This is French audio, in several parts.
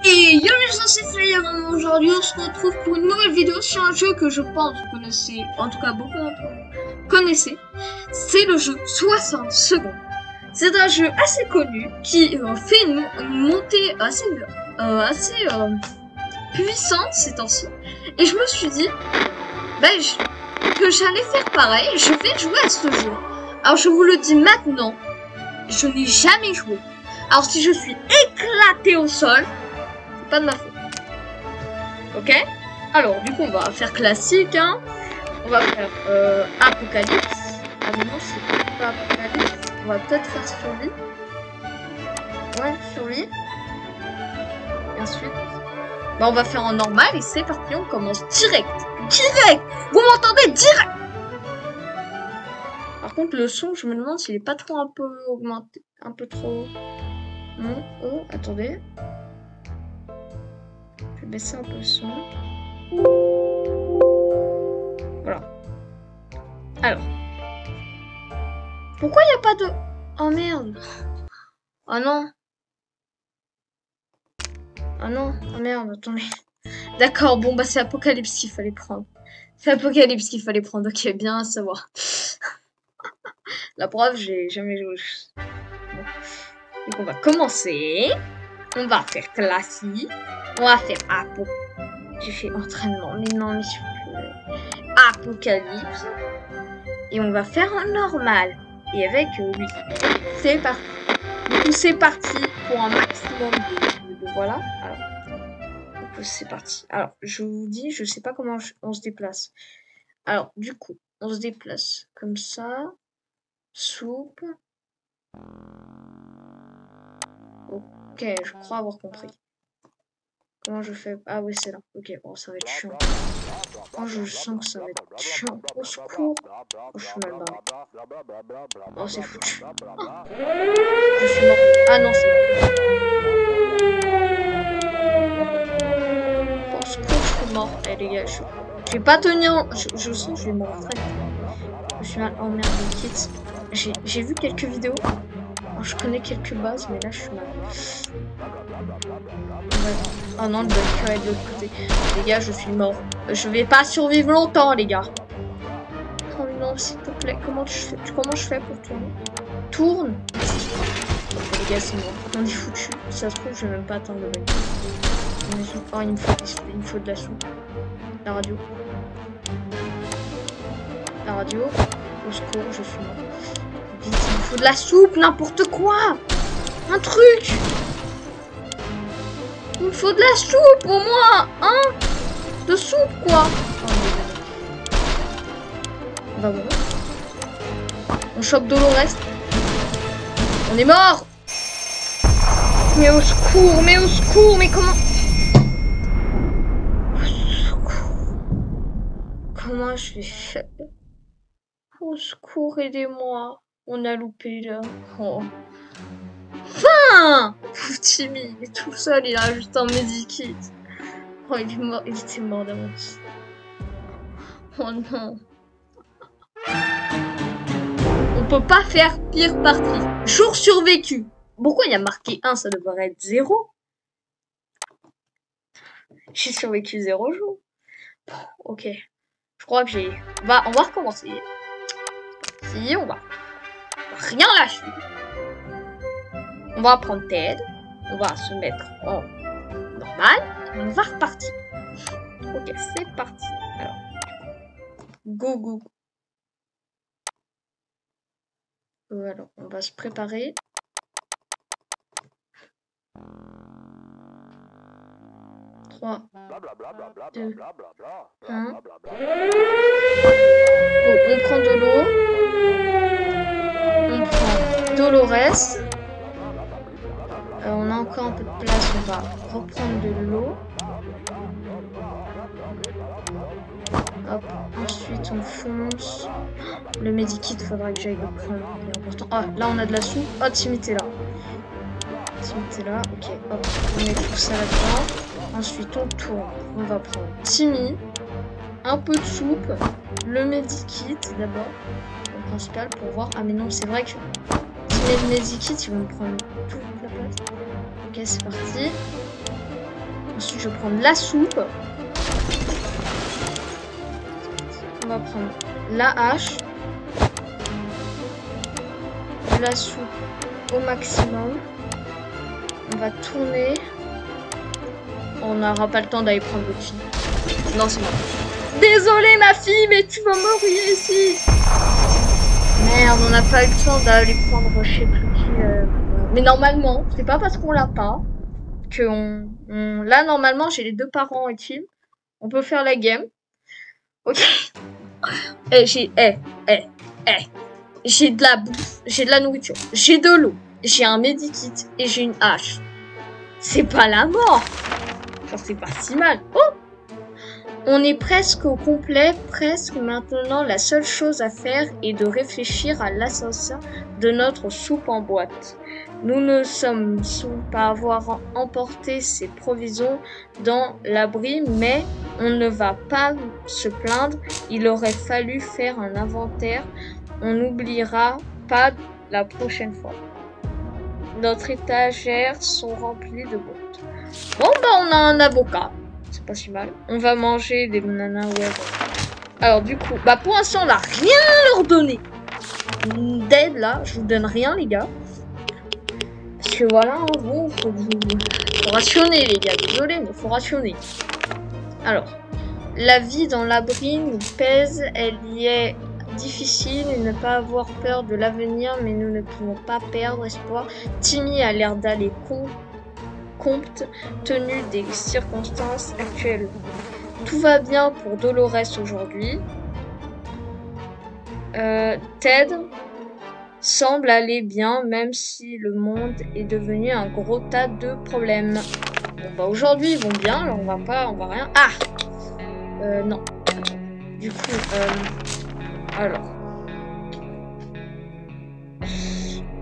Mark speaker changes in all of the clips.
Speaker 1: Et yo les gens, c'est Flyerman. Aujourd'hui on se retrouve pour une nouvelle vidéo sur un jeu que je pense que vous connaissez, en tout cas beaucoup d'entre vous connaissez. C'est le jeu 60 secondes. C'est un jeu assez connu qui fait une montée assez puissante ces temps-ci. Et je me suis dit que j'allais faire pareil, je vais jouer à ce jeu. Alors je vous le dis maintenant, je n'ai jamais joué. Alors si je suis éclaté au sol, c'est pas de ma faute. Ok? Alors du coup on va faire classique, hein. On va faire Apocalypse. Ah mais non, c'est pas Apocalypse. On va peut-être faire survie. Ouais, survie. Et ensuite, on va faire en normal et c'est parti, on commence direct. Direct! Vous m'entendez? Direct! Par contre le son, je me demande s'il est pas trop un peu augmenté. Un peu trop... Non, oh, attendez. Je vais baisser un peu le son. Voilà. Alors. Pourquoi il n'y a pas de... Oh merde. Oh non. Oh non. Oh merde, attendez. D'accord, bon bah c'est Apocalypse qu'il fallait prendre. C'est Apocalypse qu'il fallait prendre, ok, bien à savoir. La preuve, j'ai jamais joué. Bon. Donc on va commencer. On va faire classique. On va faire Apo. J'ai fait entraînement. Mais non, mais s'il vous plaît. Apocalypse. Et on va faire en normal. Et avec lui. C'est parti. Du coup, c'est parti pour un maximum de voilà. Alors. Donc c'est parti. Alors, je vous dis, je sais pas comment on se déplace. Alors, du coup, on se déplace comme ça. Soupe. Ok, je crois avoir compris. Comment je fais? Ah oui, c'est là. Ok, bon, ça va être chiant. Oh, je sens que ça va être chiant. Au secours. Oh, je suis mal barré. Oh, c'est foutu. Oh. Je suis mort. Ah non, c'est mort. Au secours, je suis mort. Eh les gars, je vais pas tenir. Je sens que je vais mourir très vite. Je suis mal. Oh merde, kids. J'ai vu quelques vidéos. Alors, je connais quelques bases, mais là, je suis mal. Ouais. Oh non, le bunker est de l'autre côté. Les gars, je suis mort. Je vais pas survivre longtemps, les gars. Oh non, s'il te plaît. Comment je fais pour tourner? Tourne. Les gars, c'est mort. On est foutu. Si ça se trouve, je vais même pas atteindre le bunker. Oh, il me faut de la soupe. La radio. La radio. Au secours, je suis mort. Vite, il me faut de la soupe, n'importe quoi. Un truc. Il me faut de la soupe au moins, hein? De soupe quoi? On va mourir. On chope Dolores. On est mort. Mais au secours, mais comment? Au secours. Comment je vais faire? Au secours, aidez-moi. On a loupé là. Oh. Enfin! Pauvre Timmy, il est tout seul, il a juste un medikit. Oh, il est mort, il était mort d'avance. Oh non. On peut pas faire pire partie. Jour survécu. Pourquoi il y a marqué 1? Ça devrait être 0. J'ai survécu 0 jours. Ok. Je crois que j'ai... On va recommencer. Si, on va rien lâcher. On va prendre TED. On va se mettre en normal. Et on va repartir. Ok, c'est parti. Alors, go. Alors, on va se préparer. Trois, 2, 1. Oh, on prend de l'eau. On prend Dolores. On a encore un peu de place. On va reprendre de l'eau. Hop. Ensuite, on fonce. Le medikit, faudra que j'aille le prendre. C'est important. Ah, là, on a de la soupe. Oh, Timmy, t'es là. Timmy, t'es là. Ok, hop. On met tout ça là-dedans. Ensuite, on tourne. On va prendre Timmy. Un peu de soupe. Le medikit, d'abord. Le principal, pour voir. Ah, mais non, c'est vrai que si je mets le medikit, ils vont me prendre toute la place. Ok, c'est parti. Ensuite, je vais prendre la soupe. On va prendre la hache. La soupe au maximum. On va tourner. On n'aura pas le temps d'aller prendre votre fille. Non, c'est bon. Désolée ma fille, mais tu vas mourir ici. Merde, on n'a pas eu le temps d'aller prendre je sais plus qui. Mais normalement, c'est pas parce qu'on l'a pas que là normalement j'ai les deux parents et team. On peut faire la game. Ok. J'ai j'ai de la bouffe, j'ai de la nourriture, j'ai de l'eau, j'ai un medikit et j'ai une hache. C'est pas la mort. Genre c'est pas si mal. Oh, on est presque au complet, presque maintenant. La seule chose à faire est de réfléchir à l'assassin de notre soupe en boîte. Nous ne sommes pas avoir emporté ces provisions dans l'abri, mais on ne va pas se plaindre. Il aurait fallu faire un inventaire. On n'oubliera pas la prochaine fois. Notre étagère sont remplies de boîtes. Bon bah on a un avocat. C'est pas si mal. On va manger des bananas, ouais. Alors du coup, bah pour l'instant on n'a rien leur donné. D'aide là, je vous donne rien les gars. Parce que voilà, bon, faut rationner les gars, désolé, mais faut rationner. Alors, la vie dans l'abri nous pèse, elle y est difficile et ne pas avoir peur de l'avenir, mais nous ne pouvons pas perdre espoir. Timmy a l'air d'aller compte tenu des circonstances actuelles. Tout va bien pour Dolores aujourd'hui. Ted semble aller bien, même si le monde est devenu un gros tas de problèmes. Bon bah aujourd'hui ils vont bien, alors on va rien. Ah non. Du coup, alors.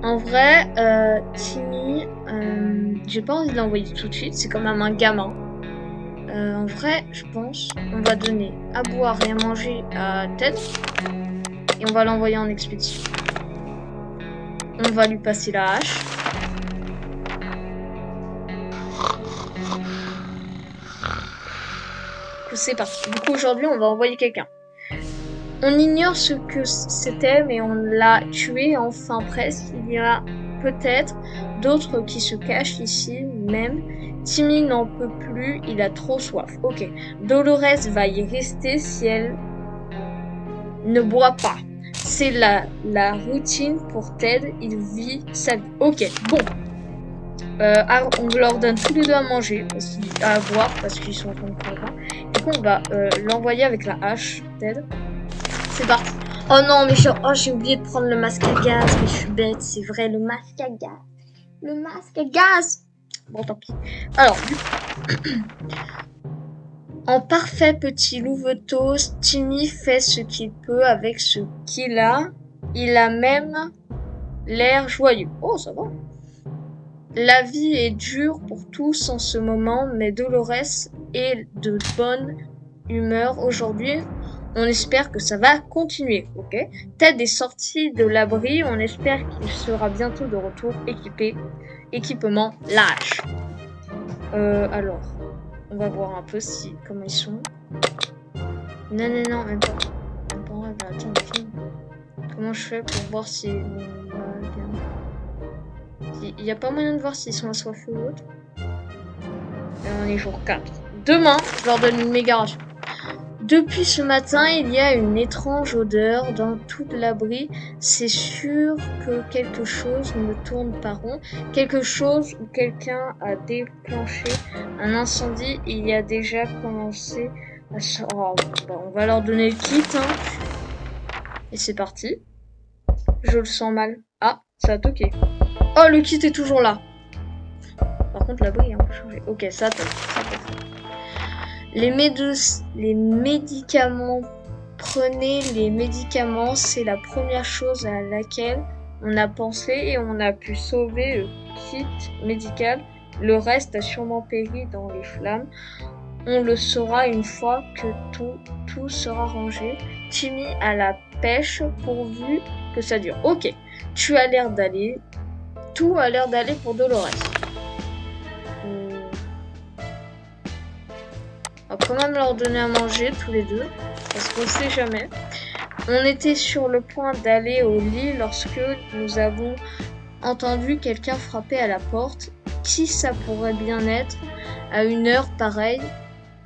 Speaker 1: En vrai, Timmy, j'ai pas envie de l'envoyer tout de suite, c'est quand même un gamin. En vrai, je pense, on va donner à boire et à manger à Ted. Et on va l'envoyer en expédition. On va lui passer la hache. C'est parti. Du coup, aujourd'hui, on va envoyer quelqu'un. On ignore ce que c'était, mais on l'a tué, enfin presque. Il y a peut-être d'autres qui se cachent ici, même. Timmy n'en peut plus, il a trop soif. Ok. Dolores va y rester si elle ne boit pas. C'est la routine pour Ted, il vit sa vie. Ok, bon. On leur donne tous les deux à manger, à boire, parce qu'ils sont en train de crever. Du coup, on va l'envoyer avec la hache, Ted. C'est parti. Oh non, mais genre, oh, j'ai oublié de prendre le masque à gaz, mais je suis bête, c'est vrai, le masque à gaz. Le masque à gaz. Bon, tant pis. Alors, en parfait petit louveteau, Timmy fait ce qu'il peut avec ce qu'il a. Il a même l'air joyeux. Oh, ça va. La vie est dure pour tous en ce moment, mais Dolores est de bonne humeur aujourd'hui. On espère que ça va continuer, ok? Ted est sorti de l'abri, on espère qu'il sera bientôt de retour équipé. Équipement lâche. Alors, on va voir un peu comment ils sont. Non, même pas. Attends, comment je fais pour voir si... Il n'y a pas moyen de voir s'ils sont assoiffés ou autre. On est jour 4. Demain, je leur donne une méga ration. Depuis ce matin, il y a une étrange odeur dans tout l'abri. C'est sûr que quelque chose ne tourne pas rond. Quelque chose ou quelqu'un a déclenché un incendie. Il y a déjà commencé à... Oh, bon, on va leur donner le kit. Hein. Et c'est parti. Je le sens mal. Ah, ça a toqué. Oh, le kit est toujours là. Par contre, l'abri a un peu changé. Ok, ça toque. Les médicaments. Prenez les médicaments, c'est la première chose à laquelle on a pensé et on a pu sauver le kit médical. Le reste a sûrement péri dans les flammes. On le saura une fois que tout sera rangé. Timmy a la pêche pourvu que ça dure. Ok, tu as l'air d'aller. Tout a l'air d'aller pour Dolores. On va quand même leur donner à manger tous les deux, parce qu'on sait jamais. On était sur le point d'aller au lit lorsque nous avons entendu quelqu'un frapper à la porte. Qui ça pourrait bien être à une heure pareille?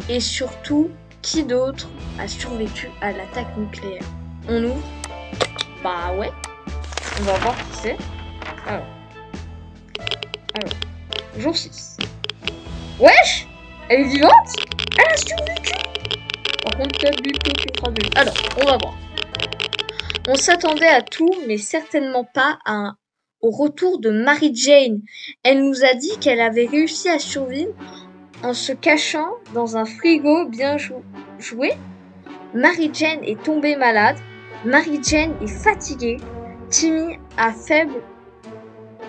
Speaker 1: Et surtout, qui d'autre a survécu à l'attaque nucléaire? On ouvre. Bah ouais. On va voir qui c'est. Alors. Jour 6. Wesh! Elle est vivante? Elle a survécu! Par contre, peut-être du tout une phrase de vie. Alors, on va voir. On s'attendait à tout, mais certainement pas au retour de Mary Jane. Elle nous a dit qu'elle avait réussi à survivre en se cachant dans un frigo bien joué. Mary Jane est tombée malade. Mary Jane est fatiguée. Timmy a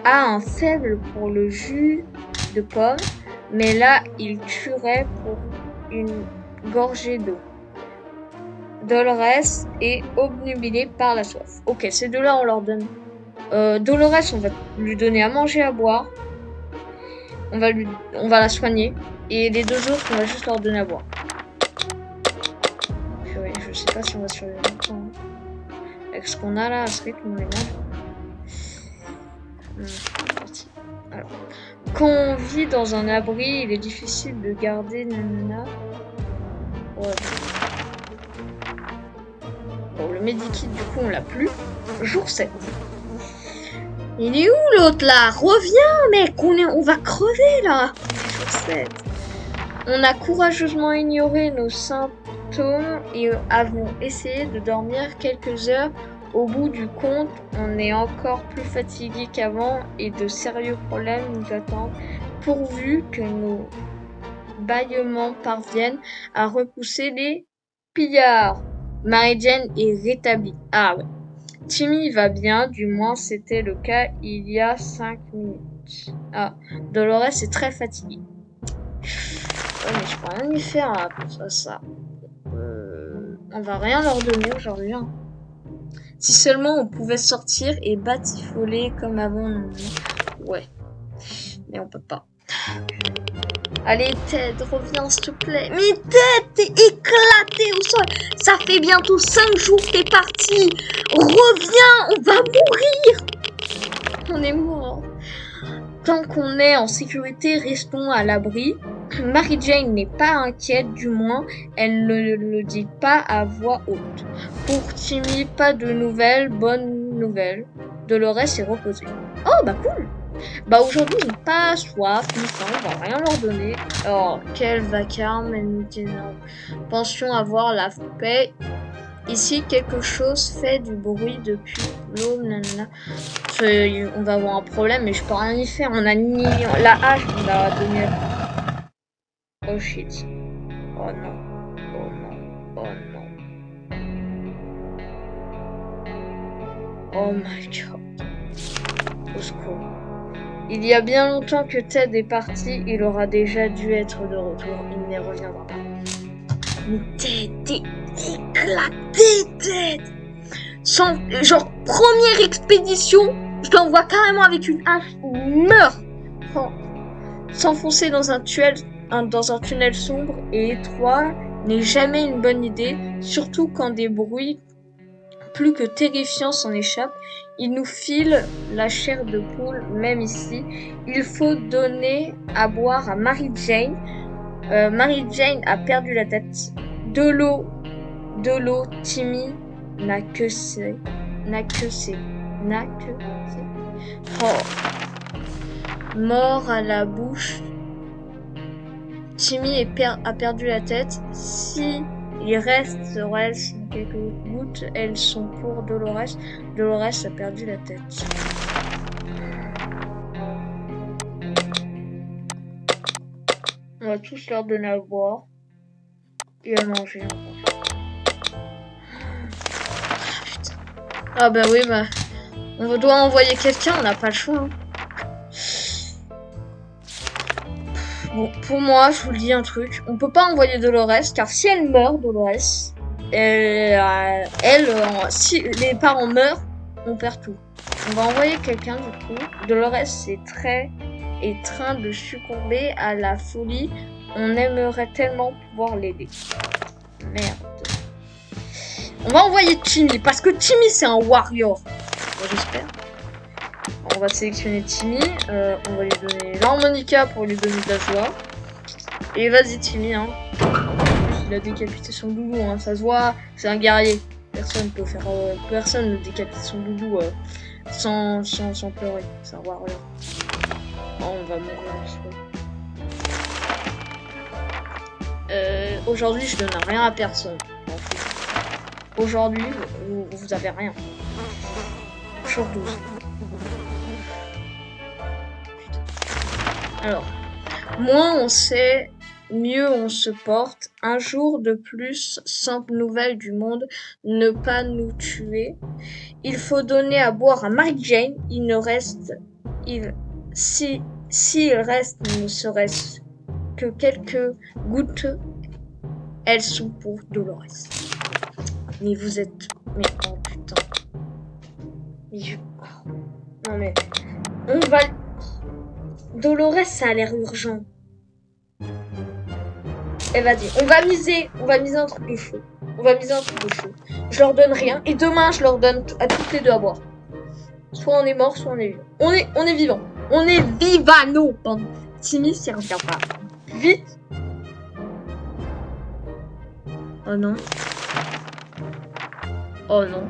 Speaker 1: un faible pour le jus de pomme, mais là, il tuerait pour une gorgée d'eau. Dolores est obnubilée par la soif. Ok, ces deux-là, on leur donne. Dolores, on va lui donner à manger, à boire. On va la soigner. Et les deux autres, on va juste leur donner à boire. Purée, je sais pas si on va survivre longtemps. Avec ce qu'on a là, à ce rythme, on est mal. Alors, quand on vit dans un abri, il est difficile de garder nanana. Ouais. Bon, le medikit, du coup, on l'a plus. Jour 7. Il est où l'autre là? Reviens, mec, on va crever là. Jour 7. On a courageusement ignoré nos symptômes et avons essayé de dormir quelques heures. Au bout du compte, on est encore plus fatigué qu'avant et de sérieux problèmes nous attendent, pourvu que nos bâillements parviennent à repousser les pillards. Mary Jane est rétablie. Ah ouais. Timmy va bien, du moins c'était le cas il y a 5 minutes. Ah, Dolores est très fatiguée. Ouais, mais je peux rien y faire là, pour ça. On va rien leur donner aujourd'hui. Hein. Si seulement on pouvait sortir et batifoler comme avant. Non. Ouais. Mais on peut pas. Allez Ted, reviens s'il te plaît. Mais Ted, t'es éclaté au sol. Ça fait bientôt 5 jours que t'es parti. Reviens, on va mourir. On est mort. Tant qu'on est en sécurité, restons à l'abri. Mary Jane n'est pas inquiète, du moins, elle ne le dit pas à voix haute. Pour Timmy, pas de nouvelles, bonne nouvelle. Dolores est reposée. Oh, bah cool. Bah aujourd'hui, ils n'ont pas soif, ni faim, on va rien leur donner. Oh, quel vacarme, elle nous dit non. Pensions avoir la paix. Ici, quelque chose fait du bruit depuis l'aube, nanana. On va avoir un problème, mais je peux rien y faire. On a ni la hache, on va donner. Oh shit. Oh non. Oh non. Oh non. Oh my god. Au secours. Il y a bien longtemps que Ted est parti, il aura déjà dû être de retour. Il ne reviendra pas. Mais Ted, t'es éclaté, Ted! Genre, première expédition, je t'envoie carrément avec une hache, meurs! S'enfoncer dans un tunnel sombre et étroit n'est jamais une bonne idée, surtout quand des bruits plus que terrifiants s'en échappent. Il nous file la chair de poule, même ici. Il faut donner à boire à Mary Jane. Mary Jane a perdu la tête. De l'eau, Timmy n'a que c'est. Oh. Mort à la bouche. Timmy a perdu la tête. Si il reste quelques gouttes, elles sont pour Dolores. Dolores a perdu la tête. On va tous leur donner à boire et à manger encore. Putain. Ah bah oui, bah on doit envoyer quelqu'un, on n'a pas le choix. Hein. Bon, pour moi, je vous le dis un truc, on peut pas envoyer Dolores, car si elle meurt, Dolores, si les parents meurent, on perd tout. On va envoyer quelqu'un du coup. Dolores est train de succomber à la folie On aimerait tellement pouvoir l'aider. Merde. On va envoyer Timmy, parce que Timmy, c'est un warrior. Bon, j'espère. On va sélectionner Timmy. On va lui donner l'harmonica pour lui donner de la joie. Et vas-y, Timmy, hein. Il a décapité son doudou, hein. Ça se voit, c'est un guerrier. Personne peut faire... personne ne décapite son doudou sans pleurer. C'est un warrior. Oh, on va mourir, je sais. Aujourd'hui, je donne rien à personne. Aujourd'hui, vous avez rien. Jour 12. Alors, moins on sait, mieux on se porte. Un jour de plus, sans nouvelles du monde, ne pas nous tuer. Il faut donner à boire à Mary Jane. Il ne reste... S'il reste ne serait-ce que quelques gouttes, elles sont pour Dolores. Mais vous êtes... Mais oh putain. Non mais... On va... Dolores, ça a l'air urgent. Eh vas-y, on va miser un truc de chaud. Je leur donne rien. Et demain, je leur donne à toutes les deux à boire. Soit on est mort, soit on est vivant. On est vivant. On est vivano. Timmy, s'y revient pas. Vite. Oh non. Oh non.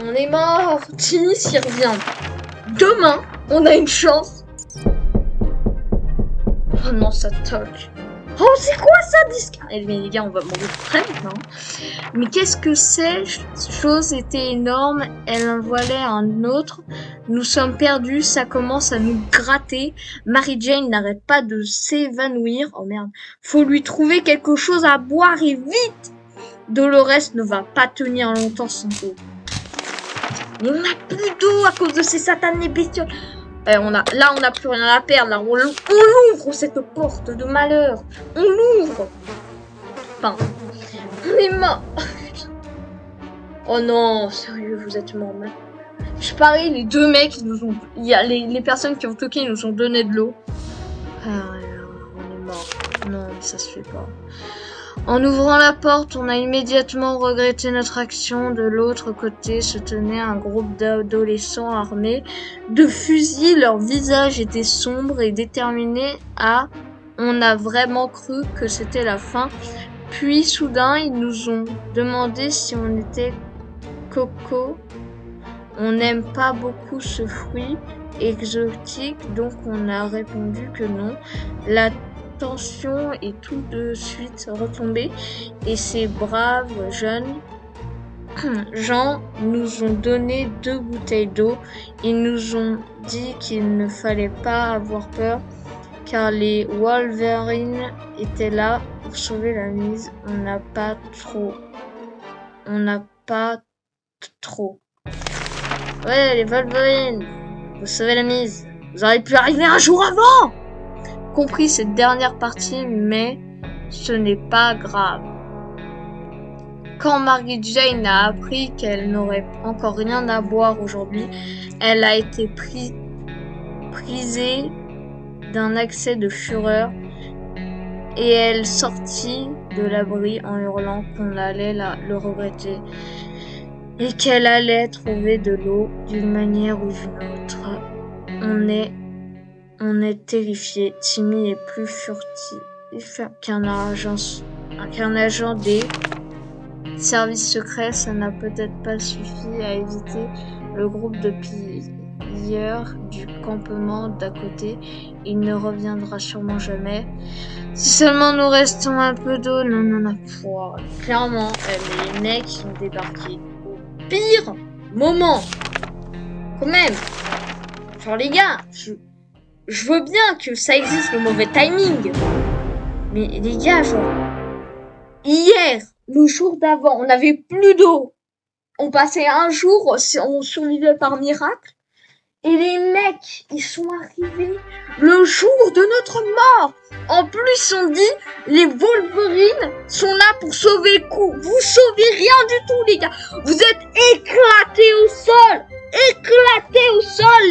Speaker 1: On est mort. Timmy s'y revient. Demain, on a une chance. Oh non, ça toque. Oh, c'est quoi ça, disque? Eh bien, les gars, on va mourir très vite, hein. Mais qu'est-ce que c'est? Cette chose était énorme. Elle en voilait un autre. Nous sommes perdus. Ça commence à nous gratter. Mary Jane n'arrête pas de s'évanouir. Oh merde. Faut lui trouver quelque chose à boire et vite. Dolores ne va pas tenir longtemps sans eau. Mais on n'a plus d'eau à cause de ces satanées bestioles. On n'a plus rien à perdre. Là, on l'ouvre cette porte de malheur. On l'ouvre. Enfin, on est mort. Oh non, sérieux, vous êtes morts. Je parie, les deux mecs, ils nous ont... Il y a les personnes qui ont toqué, ils nous ont donné de l'eau. Ah, on est mort. Non, mais ça se fait pas. En ouvrant la porte, on a immédiatement regretté notre action. De l'autre côté se tenait un groupe d'adolescents armés de fusils. Leurs visages étaient sombres et déterminés à... On a vraiment cru que c'était la fin. Puis soudain, ils nous ont demandé si on était coco. On n'aime pas beaucoup ce fruit exotique, donc on a répondu que non. La tension est tout de suite retombée et ces braves jeunes gens nous ont donné 2 bouteilles d'eau. Ils nous ont dit qu'il ne fallait pas avoir peur car les Wolverines étaient là pour sauver la mise. On n'a pas trop. Ouais, les Wolverines, vous sauvez la mise. Vous auriez pu arriver un jour avant. Compris cette dernière partie, mais ce n'est pas grave. Quand Mary Jane a appris qu'elle n'aurait encore rien à boire aujourd'hui, elle a été prisée d'un accès de fureur et elle sortit de l'abri en hurlant qu'on allait le regretter et qu'elle allait trouver de l'eau d'une manière ou d'une autre. On est terrifié. Timmy est plus furtif qu'un agent des services secrets. Ça n'a peut-être pas suffi à éviter le groupe de pilleurs du campement d'à côté. Il ne reviendra sûrement jamais. Si seulement nous restons un peu d'eau. Non. Clairement, les mecs sont débarqués au pire moment. Quand même. Genre les gars, je veux bien que ça existe le mauvais timing. Mais les gars, genre, hier, le jour d'avant, on n'avait plus d'eau. On passait un jour, on survivait par miracle. Et les mecs, ils sont arrivés le jour de notre mort. En plus, on dit, les Wolverines sont là pour sauver le coup. Vous sauvez rien du tout, les gars. Vous êtes éclatés au sol.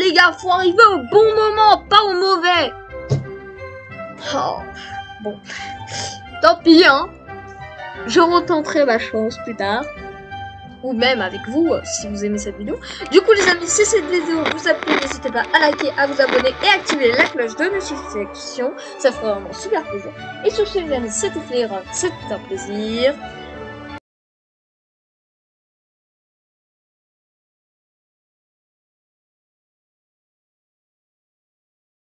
Speaker 1: Les gars. Faut arriver au bon moment, pas au mauvais. Oh, bon. Tant pis, hein. Je retenterai ma chance plus tard. Ou même avec vous, si vous aimez cette vidéo. Du coup, les amis, si cette vidéo vous a plu, n'hésitez pas à liker, à vous abonner et activer la cloche de notification. Ça fera vraiment super plaisir. Et sur ce, les amis, c'était Flair, c'était un plaisir.